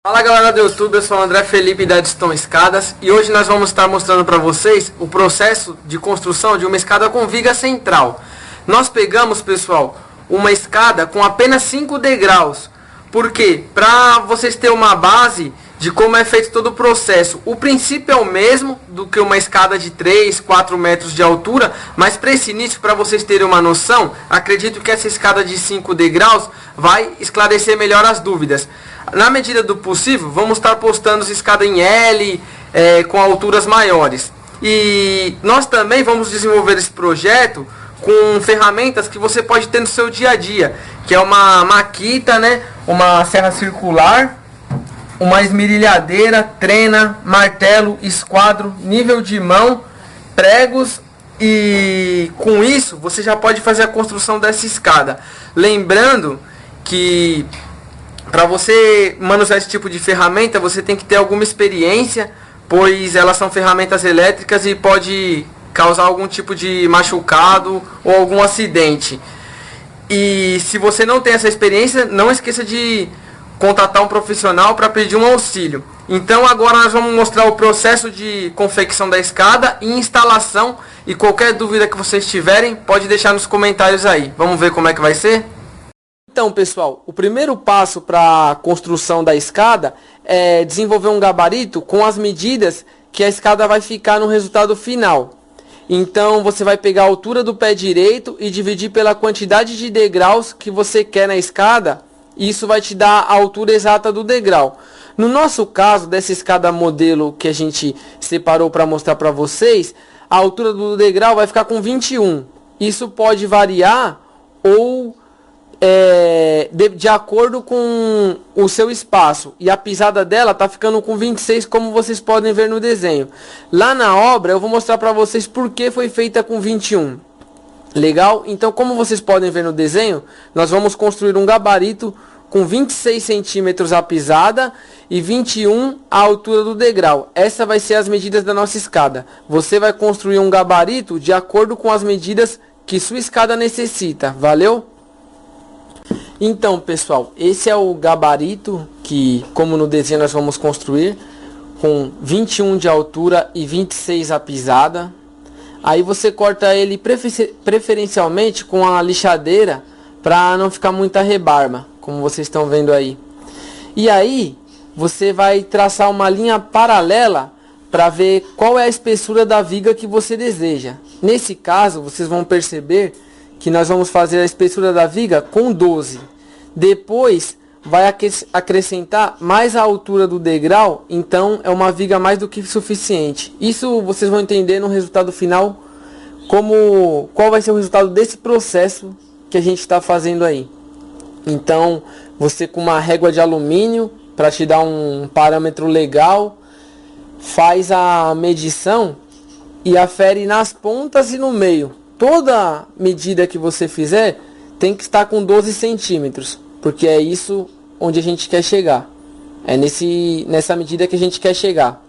Fala galera do YouTube, eu sou o André Felipe da Edstone Escadas e hoje nós vamos estar mostrando para vocês o processo de construção de uma escada com viga central. Nós pegamos, pessoal, uma escada com apenas 5 degraus. Por quê? Para vocês terem uma base de como é feito todo o processo. O princípio é o mesmo do que uma escada de 3, 4 metros de altura, mas para esse início, para vocês terem uma noção, acredito que essa escada de 5 degraus vai esclarecer melhor as dúvidas. Na medida do possível, vamos estar postando essa escada em L, com alturas maiores. E nós também vamos desenvolver esse projeto com ferramentas que você pode ter no seu dia a dia, que é uma maquita, né? Uma serra circular, uma esmerilhadeira, trena, martelo, esquadro, nível de mão, pregos, e com isso você já pode fazer a construção dessa escada. Lembrando que para você manusear esse tipo de ferramenta você tem que ter alguma experiência, pois elas são ferramentas elétricas e pode causar algum tipo de machucado ou algum acidente. E se você não tem essa experiência, não esqueça de contatar um profissional para pedir um auxílio. Então agora nós vamos mostrar o processo de confecção da escada e instalação, e qualquer dúvida que vocês tiverem pode deixar nos comentários aí. Vamos ver como é que vai ser? Então pessoal, o primeiro passo para a construção da escada é desenvolver um gabarito com as medidas que a escada vai ficar no resultado final. Então você vai pegar a altura do pé direito e dividir pela quantidade de degraus que você quer na escada. Isso vai te dar a altura exata do degrau. No nosso caso, dessa escada modelo que a gente separou para mostrar para vocês, a altura do degrau vai ficar com 21. Isso pode variar ou de acordo com o seu espaço. E a pisada dela está ficando com 26, como vocês podem ver no desenho. Lá na obra eu vou mostrar para vocês por que foi feita com 21. Legal? Então, como vocês podem ver no desenho, nós vamos construir um gabarito com 26 centímetros a pisada e 21 a altura do degrau. Essa vai ser as medidas da nossa escada. Você vai construir um gabarito de acordo com as medidas que sua escada necessita. Valeu? Então, pessoal, esse é o gabarito que, como no desenho, nós vamos construir com 21 de altura e 26 a pisada. Aí você corta ele preferencialmente com a lixadeira para não ficar muita rebarba, como vocês estão vendo aí. E aí você vai traçar uma linha paralela para ver qual é a espessura da viga que você deseja. Nesse caso, vocês vão perceber que nós vamos fazer a espessura da viga com 12. Depois vai acrescentar mais a altura do degrau, então é uma viga mais do que suficiente. Isso vocês vão entender no resultado final, qual vai ser o resultado desse processo que a gente está fazendo aí. Então você, com uma régua de alumínio, para te dar um parâmetro legal, faz a medição e afere nas pontas e no meio. Toda medida que você fizer tem que estar com 12 centímetros, porque é isso onde a gente quer chegar. É nessa medida que a gente quer chegar.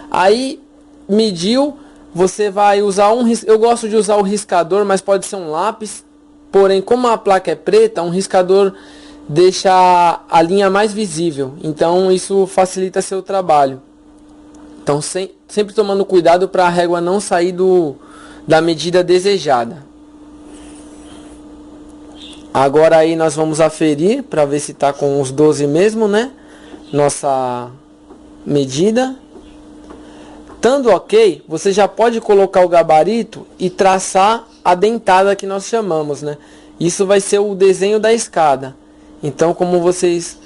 Aí, mediu, você vai usar eu gosto de usar o riscador, mas pode ser um lápis. Porém, como a placa é preta, um riscador deixa a linha mais visível. Então, isso facilita seu trabalho. Então, sempre tomando cuidado para a régua não sair da medida desejada. Agora aí nós vamos aferir para ver se está com os 12 mesmo, né? Nossa medida. Estando ok, você já pode colocar o gabarito e traçar a dentada que nós chamamos, né? Isso vai ser o desenho da escada. Então, como vocês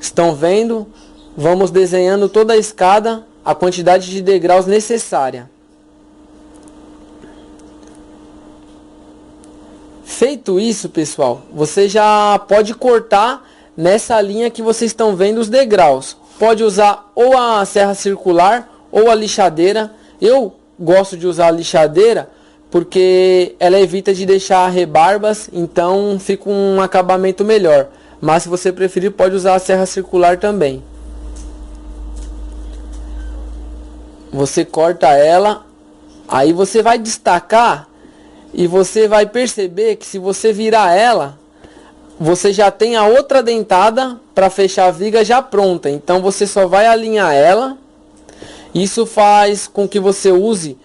estão vendo, vamos desenhando toda a escada, a quantidade de degraus necessária. Feito isso, pessoal, você já pode cortar nessa linha que vocês estão vendo os degraus. Pode usar ou a serra circular ou a lixadeira. Eu gosto de usar a lixadeira porque ela evita de deixar rebarbas, então fica um acabamento melhor. Mas se você preferir, pode usar a serra circular também. Você corta ela, aí você vai destacar. E você vai perceber que se você virar ela, você já tem a outra dentada para fechar a viga já pronta. Então você só vai alinhar ela. Isso faz com que você use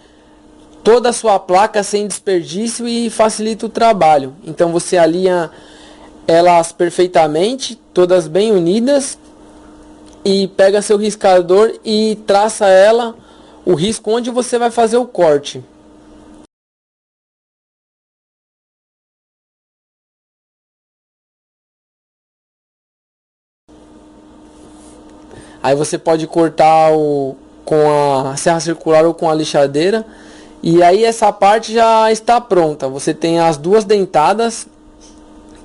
toda a sua placa sem desperdício e facilita o trabalho. Então você alinha elas perfeitamente, todas bem unidas, e pega seu riscador e traça ela, o risco onde você vai fazer o corte. Aí você pode cortar com a serra circular ou com a lixadeira. E aí essa parte já está pronta. Você tem as duas dentadas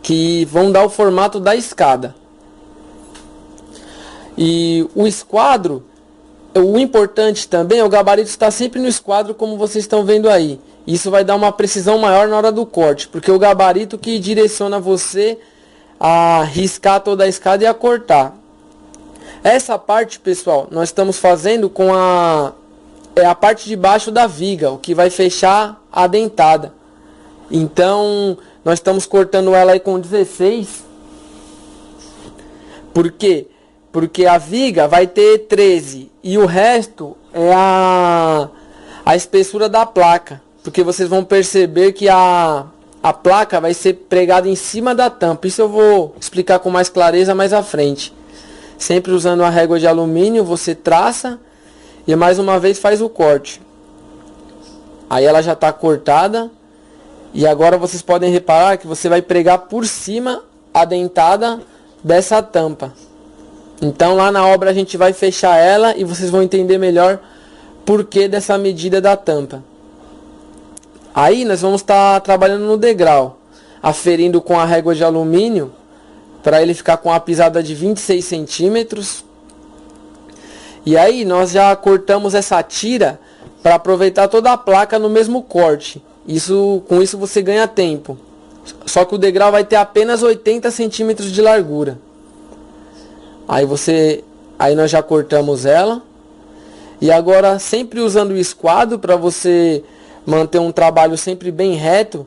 que vão dar o formato da escada. E o esquadro, o importante também é o gabarito estar sempre no esquadro, como vocês estão vendo aí. Isso vai dar uma precisão maior na hora do corte, porque é o gabarito que direciona você a riscar toda a escada e a cortar. Essa parte, pessoal, nós estamos fazendo com a parte de baixo da viga, o que vai fechar a dentada. Então, nós estamos cortando ela aí com 16. Por quê? Porque a viga vai ter 13 e o resto é a espessura da placa. Porque vocês vão perceber que a placa vai ser pregada em cima da tampa. Isso eu vou explicar com mais clareza mais à frente. Sempre usando a régua de alumínio, você traça e mais uma vez faz o corte. Aí ela já está cortada. E agora vocês podem reparar que você vai pregar por cima a dentada dessa tampa. Então lá na obra a gente vai fechar ela e vocês vão entender melhor por que dessa medida da tampa. Aí nós vamos estar trabalhando no degrau, aferindo com a régua de alumínio para ele ficar com a pisada de 26 centímetros. E aí nós já cortamos essa tira para aproveitar toda a placa no mesmo corte. Com isso você ganha tempo. Só que o degrau vai ter apenas 80 centímetros de largura. Aí nós já cortamos ela. E agora sempre usando o esquadro para você manter um trabalho sempre bem reto.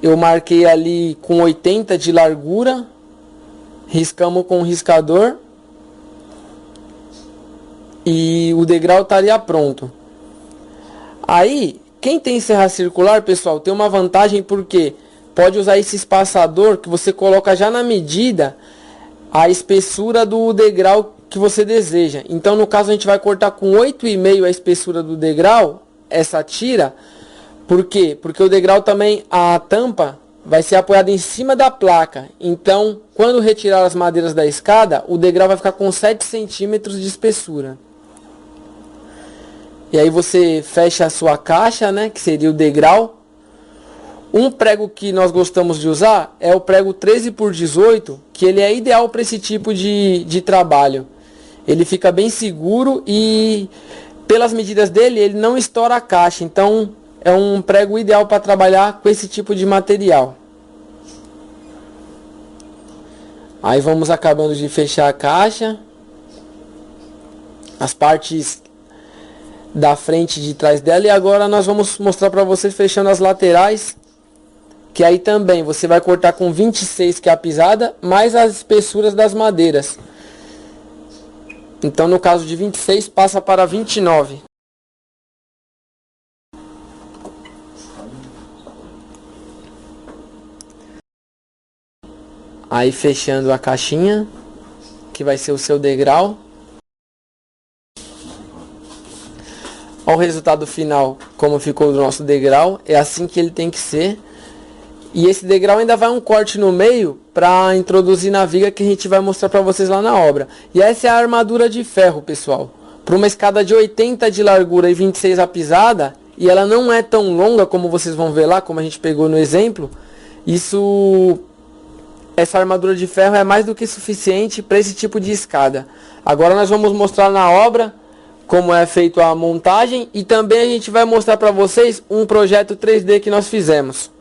Eu marquei ali com 80 de largura. Riscamos com o riscador. E o degrau estaria pronto. Aí, quem tem serra circular, pessoal, tem uma vantagem porque pode usar esse espaçador que você coloca já na medida a espessura do degrau que você deseja. Então, no caso, a gente vai cortar com 8,5 a espessura do degrau, essa tira. Por quê? Porque o degrau também, a tampa, vai ser apoiada em cima da placa. Então, quando retirar as madeiras da escada, o degrau vai ficar com 7 centímetros de espessura. E aí você fecha a sua caixa, né, que seria o degrau. Um prego que nós gostamos de usar é o prego 13 por 18, que ele é ideal para esse tipo de trabalho. Ele fica bem seguro e pelas medidas dele ele não estoura a caixa. Então é um prego ideal para trabalhar com esse tipo de material. Aí vamos acabando de fechar a caixa. As partes da frente e de trás dela. E agora nós vamos mostrar para vocês fechando as laterais. Que aí também você vai cortar com 26, que é a pisada, mais as espessuras das madeiras. Então no caso de 26 passa para 29. Aí fechando a caixinha, que vai ser o seu degrau. Olha o resultado final, como ficou o nosso degrau. É assim que ele tem que ser. E esse degrau ainda vai um corte no meio para introduzir na viga que a gente vai mostrar para vocês lá na obra. E essa é a armadura de ferro, pessoal. Para uma escada de 80 de largura e 26 a pisada, e ela não é tão longa como vocês vão ver lá, como a gente pegou no exemplo. Essa armadura de ferro é mais do que suficiente para esse tipo de escada. Agora nós vamos mostrar na obra como é feito a montagem e também a gente vai mostrar para vocês um projeto 3D que nós fizemos.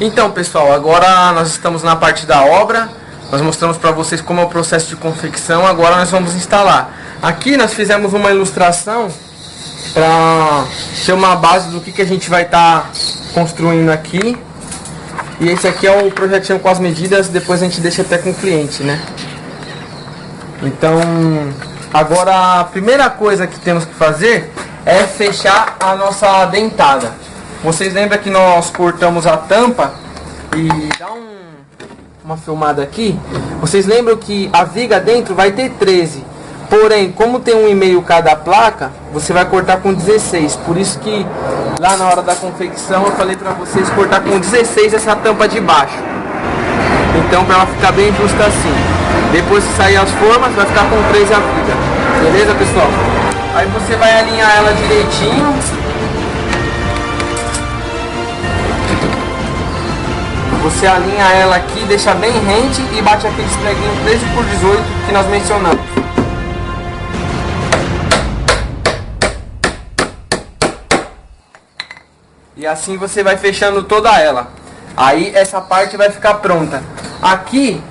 Então, pessoal, agora nós estamos na parte da obra. Nós mostramos para vocês como é o processo de confecção. Agora nós vamos instalar. Aqui nós fizemos uma ilustração para ser uma base do que a gente vai estar construindo aqui. E esse aqui é o projetinho com as medidas. Depois a gente deixa até com o cliente, né? Então, agora a primeira coisa que temos que fazer é fechar a nossa dentada. Vocês lembram que nós cortamos a tampa e dá uma filmada aqui? Vocês lembram que a viga dentro vai ter 13. Porém, como tem 1,5 cada placa, você vai cortar com 16. Por isso que lá na hora da confecção eu falei para vocês cortar com 16 essa tampa de baixo. Então, para ela ficar bem justa assim. Depois que sair as formas, vai ficar com 13 a viga. Beleza, pessoal? Aí você vai alinhar ela direitinho. Você alinha ela aqui, deixa bem rente e bate aqueles preguinhos 13x18 que nós mencionamos. E assim você vai fechando toda ela. Aí essa parte vai ficar pronta. Aqui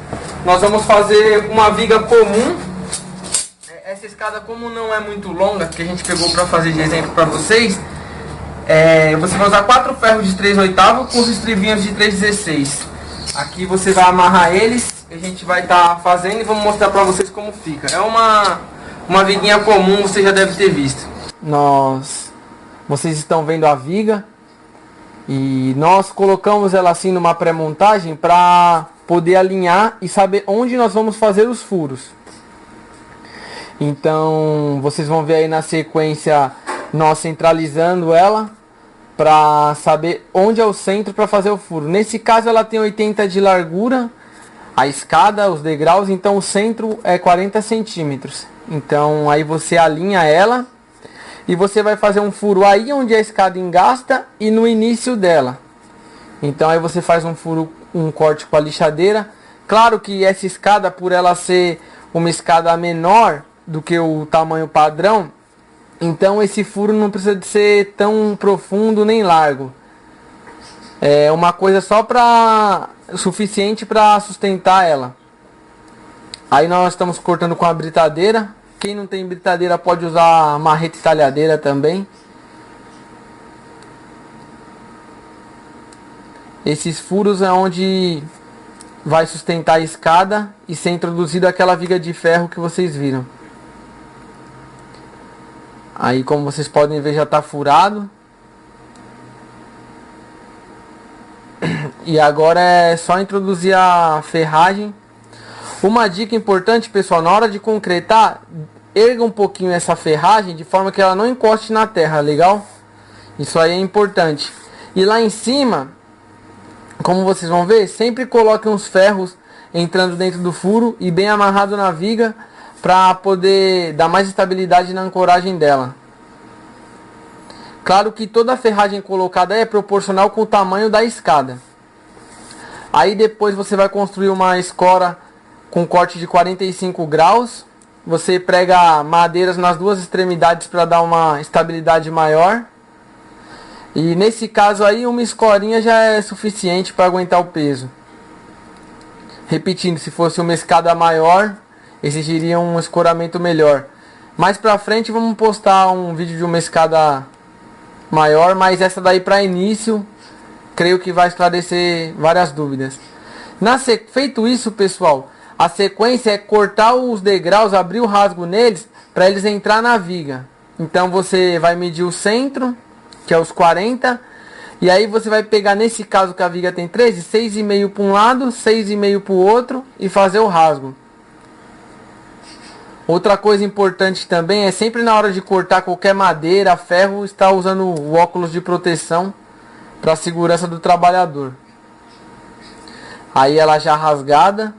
nós vamos fazer uma viga comum. Essa escada, como não é muito longa, que a gente pegou para fazer de exemplo para vocês, você vai usar 4 ferros de 3/8 com os estrivinhos de 3/16. Aqui você vai amarrar eles, a gente vai estar fazendo e vamos mostrar para vocês como fica. É uma viguinha comum, você já deve ter visto. Vocês estão vendo a viga e nós colocamos ela assim numa pré-montagem para poder alinhar e saber onde nós vamos fazer os furos. Então vocês vão ver aí na sequência nós centralizando ela para saber onde é o centro para fazer o furo. Nesse caso ela tem 80 de largura, a escada, os degraus, então o centro é 40 centímetros. Então aí você alinha ela e você vai fazer um furo aí onde a escada engasta e no início dela. Então aí você faz um furo, um corte com a lixadeira. Claro que essa escada, por ela ser uma escada menor do que o tamanho padrão, então esse furo não precisa de ser tão profundo nem largo. É uma coisa só suficiente para sustentar ela. Aí nós estamos cortando com a britadeira. Quem não tem britadeira pode usar marreta e talhadeira também. Esses furos é onde vai sustentar a escada e ser introduzida aquela viga de ferro que vocês viram. Aí, como vocês podem ver, já está furado. E agora é só introduzir a ferragem. Uma dica importante, pessoal, na hora de concretar, erga um pouquinho essa ferragem de forma que ela não encoste na terra, legal? Isso aí é importante. E lá em cima, como vocês vão ver, sempre coloquem uns ferros entrando dentro do furo e bem amarrado na viga, para poder dar mais estabilidade na ancoragem dela. Claro que toda a ferragem colocada é proporcional com o tamanho da escada. Aí depois você vai construir uma escora com corte de 45 graus. Você prega madeiras nas duas extremidades para dar uma estabilidade maior. E nesse caso aí, uma escorinha já é suficiente para aguentar o peso. Repetindo, se fosse uma escada maior, exigiria um escoramento melhor. Mais pra frente vamos postar um vídeo de uma escada maior, mas essa daí para início, creio que vai esclarecer várias dúvidas. Feito isso, pessoal, a sequência é cortar os degraus, abrir o rasgo neles, para eles entrar na viga. Então você vai medir o centro, que é os 40, e aí você vai pegar, nesse caso que a viga tem 13, 6,5 para um lado, 6,5 para o outro, e fazer o rasgo. Outra coisa importante também é sempre na hora de cortar qualquer madeira, ferro, estar usando o óculos de proteção para a segurança do trabalhador. Aí ela já rasgada,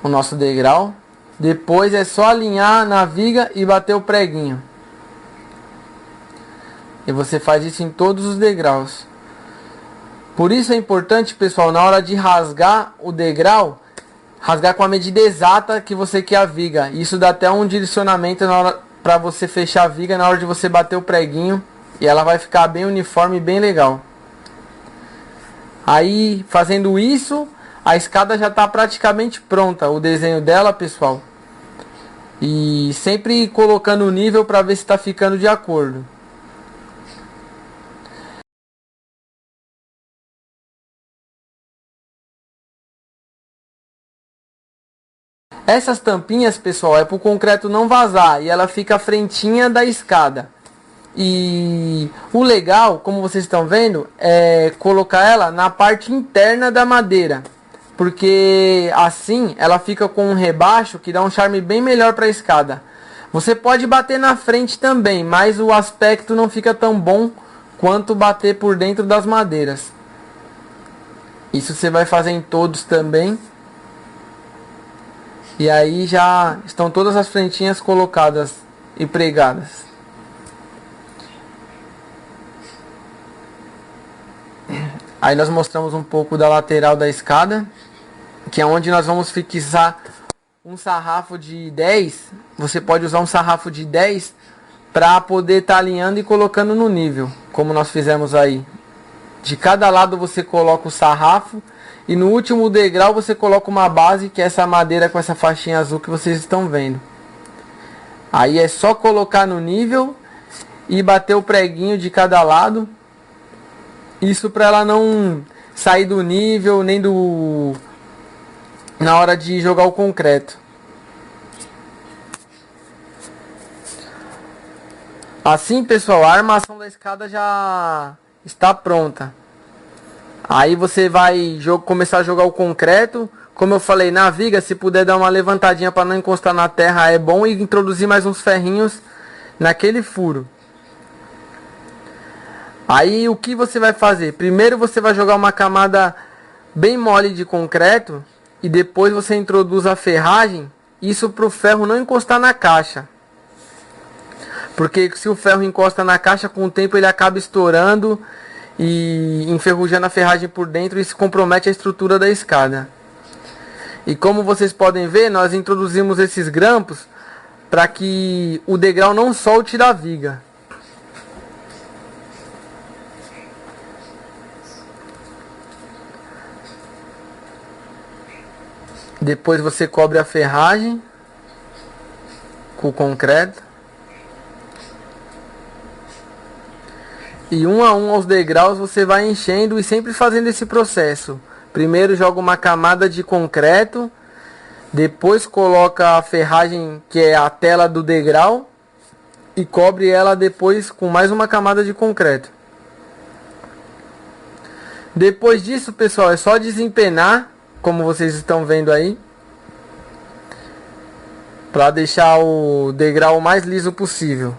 o nosso degrau. Depois é só alinhar na viga e bater o preguinho. E você faz isso em todos os degraus. Por isso é importante, pessoal, na hora de rasgar o degrau, rasgar com a medida exata que você quer a viga. Isso dá até um direcionamento na hora para você fechar a viga na hora de você bater o preguinho. E ela vai ficar bem uniforme e bem legal. Aí, fazendo isso, a escada já está praticamente pronta, o desenho dela, pessoal. E sempre colocando o nível para ver se está ficando de acordo. Essas tampinhas, pessoal, é para o concreto não vazar e ela fica à frentinha da escada. E o legal, como vocês estão vendo, é colocar ela na parte interna da madeira, porque assim ela fica com um rebaixo que dá um charme bem melhor para a escada. Você pode bater na frente também, mas o aspecto não fica tão bom quanto bater por dentro das madeiras. Isso você vai fazer em todos também. E aí já estão todas as frentinhas colocadas e pregadas. Aí nós mostramos um pouco da lateral da escada, que é onde nós vamos fixar um sarrafo de 10. Você pode usar um sarrafo de 10 para poder estar alinhando e colocando no nível, como nós fizemos aí. De cada lado você coloca o sarrafo e no último degrau você coloca uma base, que é essa madeira com essa faixinha azul que vocês estão vendo. Aí é só colocar no nível e bater o preguinho de cada lado. Isso para ela não sair do nível nem na hora de jogar o concreto. Assim, pessoal, a armação da escada já está pronta. Aí você vai começar a jogar o concreto. Como eu falei, na viga, se puder dar uma levantadinha para não encostar na terra é bom, e introduzir mais uns ferrinhos naquele furo. Aí o que você vai fazer? Primeiro você vai jogar uma camada bem mole de concreto e depois você introduz a ferragem. Isso para o ferro não encostar na caixa. Porque se o ferro encosta na caixa, com o tempo ele acaba estourando e enferrujando a ferragem por dentro, e isso compromete a estrutura da escada. E como vocês podem ver, nós introduzimos esses grampos para que o degrau não solte da viga. Depois você cobre a ferragem com o concreto. E um a um aos degraus você vai enchendo e sempre fazendo esse processo. Primeiro joga uma camada de concreto, depois coloca a ferragem, que é a tela do degrau, e cobre ela depois com mais uma camada de concreto. Depois disso, pessoal, é só desempenar, como vocês estão vendo aí, para deixar o degrau o mais liso possível.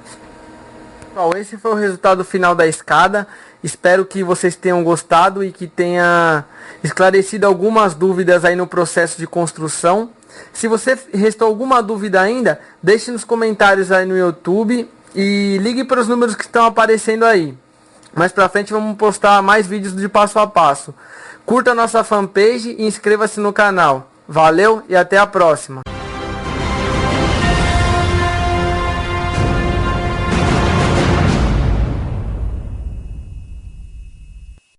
Bom, esse foi o resultado final da escada. Espero que vocês tenham gostado e que tenha esclarecido algumas dúvidas aí no processo de construção. Se você restou alguma dúvida ainda, deixe nos comentários aí no YouTube e ligue para os números que estão aparecendo aí. Mais pra frente vamos postar mais vídeos de passo a passo. Curta a nossa fanpage e inscreva-se no canal. Valeu e até a próxima.